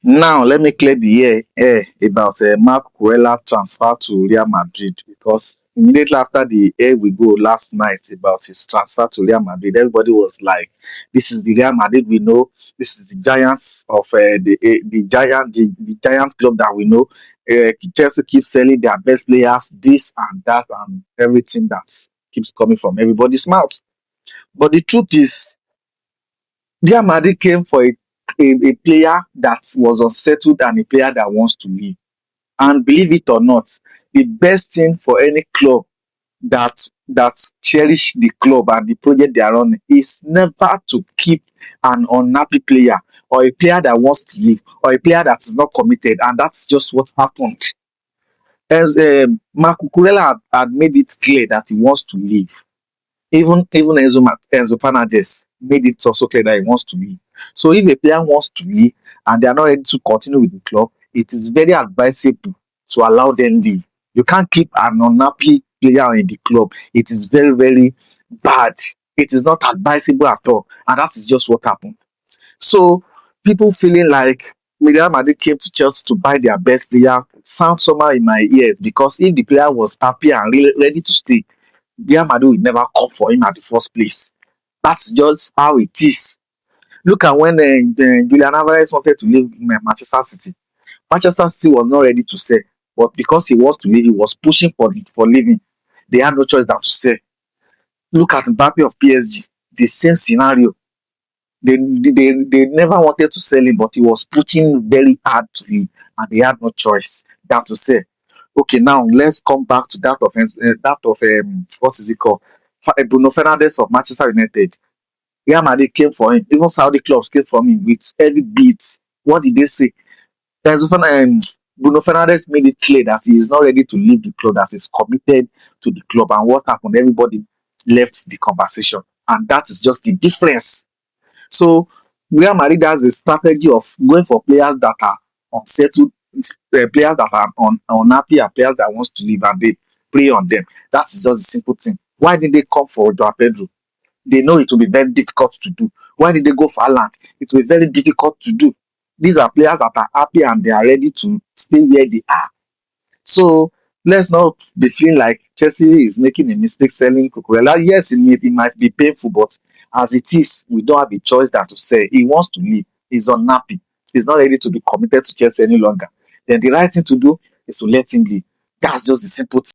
Now, let me clear the air about Mark Cucurella transfer to Real Madrid, because immediately after the air we go last night about his transfer to Real Madrid, everybody was like, "This is the Real Madrid we know. This is the giants of the giant club that we know." Chelsea keeps selling their best players, this and that, and everything that keeps coming from everybody's mouth. But the truth is, Real Madrid came for a player that was unsettled and a player that wants to leave. And believe it or not, the best thing for any club that cherish the club and the project they are on is never to keep an unhappy player, or a player that wants to leave, or a player that is not committed. And that's just what happened. As Marco Curella had made it clear that he wants to leave. Even Enzo Fernandez made it also clear that he wants to leave. So if a player wants to leave and they are not ready to continue with the club, it is very advisable to allow them leave. You can't keep an unhappy player in the club. It is very, very bad. It is not advisable at all. And that is just what happened. So people feeling like Real Madrid came to Chelsea to buy their best player sound somehow in my ears, because if the player was happy and really ready to stay, Real Madrid will never come for him at the first place. That's just how it is. Look at when Julian Alvarez wanted to leave Manchester City. Manchester City was not ready to sell, but because he wants to leave, he was pushing for leaving. They had no choice than to sell. Look at Mbappe of PSG. The same scenario. They never wanted to sell him, but he was pushing very hard to leave, and they had no choice than to sell. Okay, now let's come back to that of what is it called? Bruno Fernandes of Manchester United. Real Madrid came for him. Even Saudi clubs came for him with heavy bids. What did they say? Bruno Fernandes made it clear that he is not ready to leave the club, that he's committed to the club. And what happened? Everybody left the conversation. And that is just the difference. So Real Madrid has a strategy of going for players that are unsettled, players that are unhappy, and players that wants to leave, and they play on them. That's just a simple thing. Why did they come for Joao Pedro? They know it will be very difficult to do. Why did they go for Haaland? It will be very difficult to do. These are players that are happy and they are ready to stay where they are. So let's not be feeling like Chelsea is making a mistake selling Cucurella. Yes, it might be painful, but as it is, we don't have a choice than to say he wants to leave. He's unhappy. He's not ready to be committed to Chelsea any longer. Then the right thing to do is to let him leave. That's just the simple thing.